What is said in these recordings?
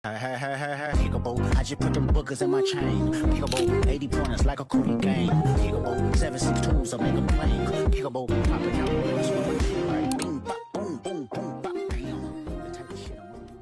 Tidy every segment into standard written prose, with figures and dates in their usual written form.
Peekaboo, I just put them bookers in my chain. Peekaboo, 80 pointers like a Cootie game. Peekaboo, 762s, so make them plain. Peekaboo, popping out, that's what I'm doing. Right? Boom, bop, boom, boom, boom, bop, bam. The type of shit I wanna do.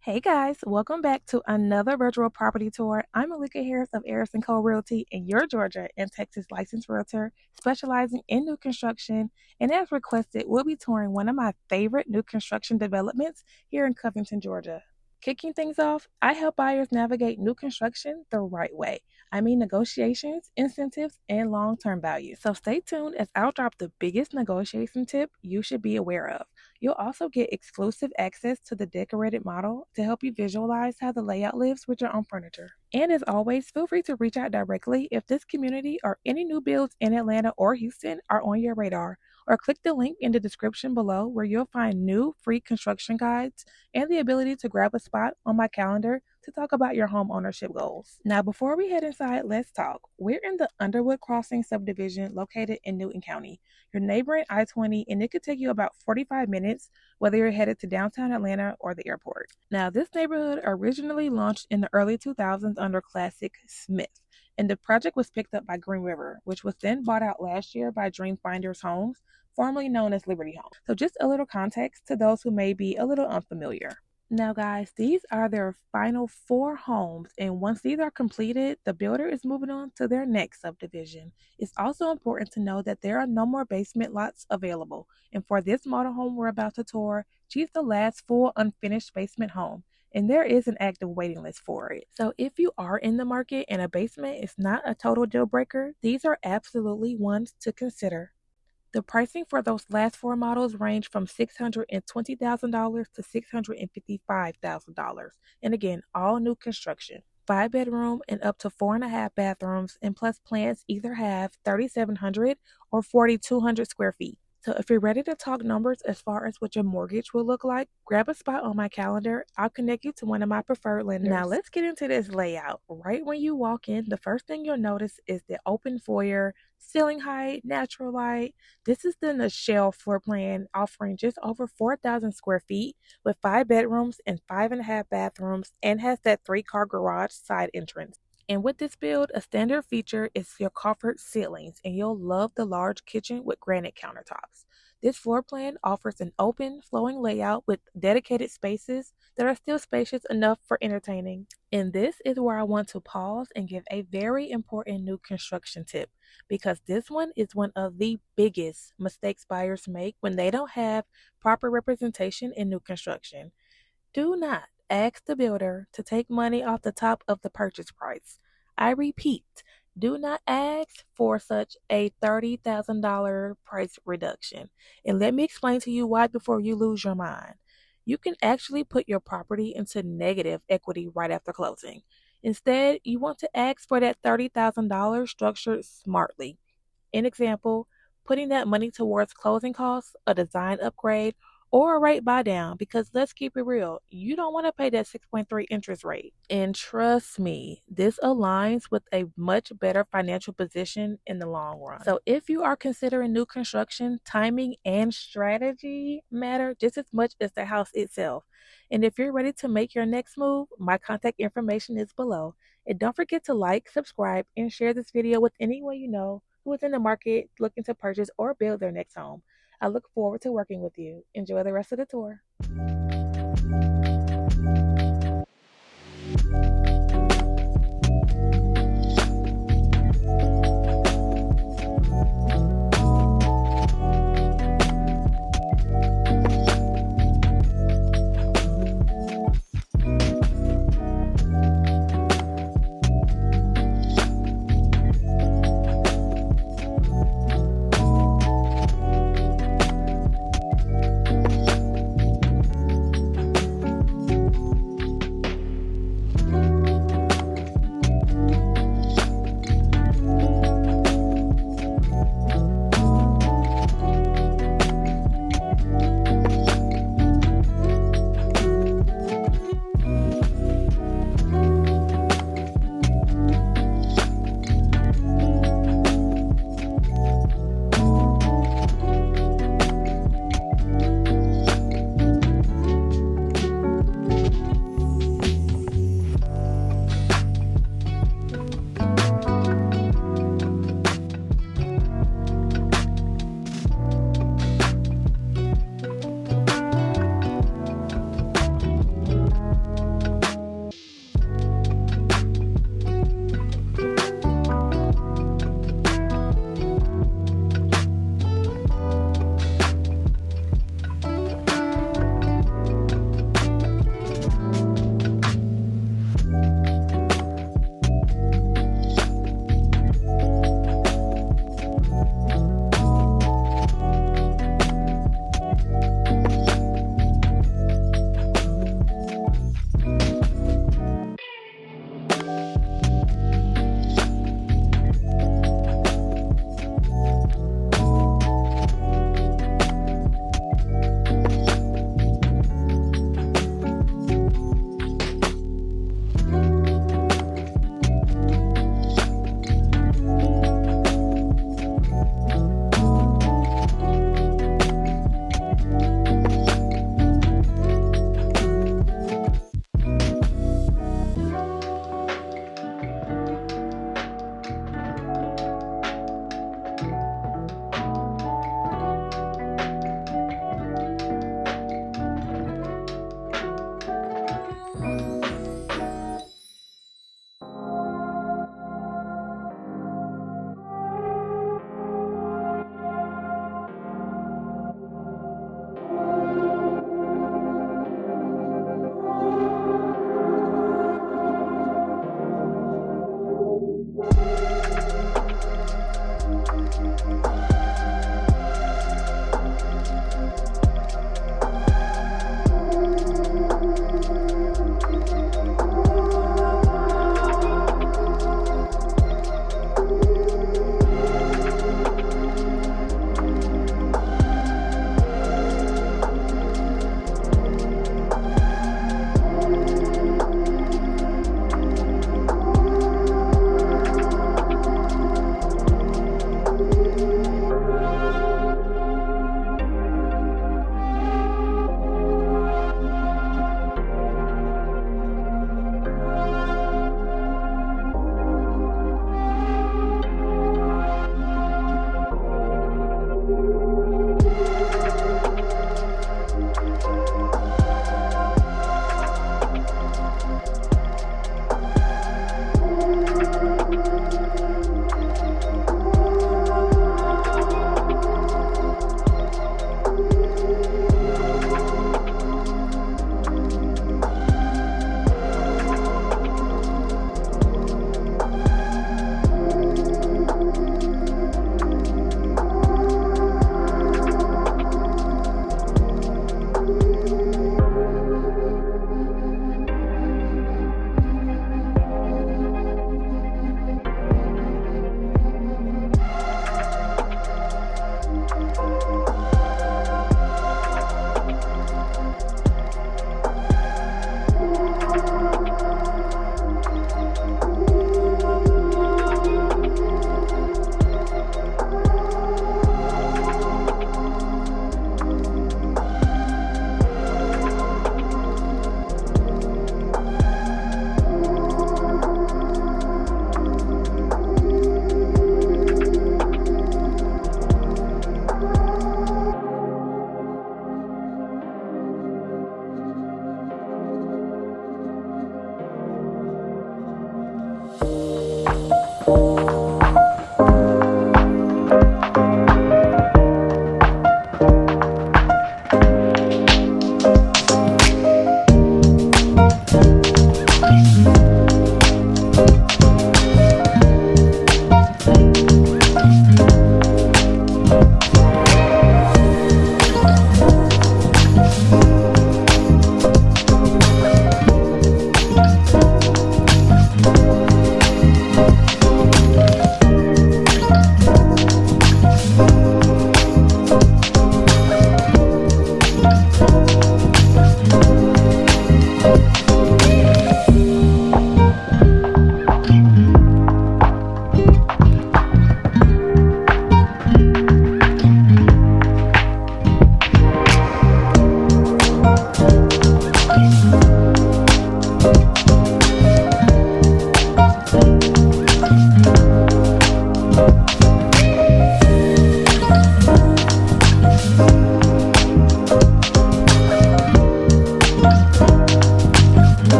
Hey guys, welcome back to another virtual property tour. I'm Alika Harris of Harris & Co. Realty, and your Georgia and Texas licensed realtor specializing in new construction. And as requested, we'll be touring one of my favorite new construction developments here in Covington, Georgia. Kicking things off, I help buyers navigate new construction the right way. I mean negotiations, incentives, and long-term value. So stay tuned as I'll drop the biggest negotiation tip you should be aware of. You'll also get exclusive access to the decorated model to help you visualize how the layout lives with your own furniture. And as always, feel free to reach out directly if this community or any new builds in Atlanta or Houston are on your radar, or click the link in the description below where you'll find new free construction guides and the ability to grab a spot on my calendar to talk about your home ownership goals. Now, before we head inside, let's talk. We're in the Underwood Crossing subdivision located in Newton County. You're neighboring I-20, and it could take you about 45 minutes whether you're headed to downtown Atlanta or the airport. Now, this neighborhood originally launched in the early 2000s under Classic Smith, and the project was picked up by Green River, which was then bought out last year by Dreamfinders Homes, formerly known as Liberty Homes. So just a little context to those who may be a little unfamiliar. Now, guys, these are their final 4 homes, and once these are completed, the builder is moving on to their next subdivision. It's also important to know that there are no more basement lots available, and for this model home we're about to tour, she's the last full unfinished basement home, and there is an active waiting list for it. So if you are in the market and a basement is not a total deal breaker, these are absolutely ones to consider. The pricing for those last 4 models range from $620,000 to $655,000. And again, all new construction. 5 bedroom and up to 4.5 bathrooms, and plus plans either have 3,700 or 4,200 square feet. So if you're ready to talk numbers as far as what your mortgage will look like, grab a spot on my calendar. I'll connect you to one of my preferred lenders. Now let's get into this layout. Right when you walk in, the first thing you'll notice is the open foyer, ceiling height, natural light. This is the Nichelle floor plan, offering just over 4,000 square feet with 5 bedrooms and 5.5 bathrooms, and has that 3-car garage side entrance. And with this build, a standard feature is your coffered ceilings, and you'll love the large kitchen with granite countertops. This floor plan offers an open, flowing layout with dedicated spaces that are still spacious enough for entertaining. And this is where I want to pause and give a very important new construction tip, because this one is one of the biggest mistakes buyers make when they don't have proper representation in new construction. Do not ask the builder to take money off the top of the purchase price. I repeat, do not ask for such a $30,000 price reduction. And let me explain to you why before you lose your mind. You can actually put your property into negative equity right after closing. Instead, you want to ask for that $30,000 structured smartly. An example, putting that money towards closing costs, a design upgrade, or a rate buy down, because let's keep it real, you don't want to pay that 6.3 interest rate. And trust me, this aligns with a much better financial position in the long run. So if you are considering new construction, timing and strategy matter just as much as the house itself. And if you're ready to make your next move, my contact information is below. And don't forget to like, subscribe, and share this video with anyone you know who is in the market looking to purchase or build their next home. I look forward to working with you. Enjoy the rest of the tour.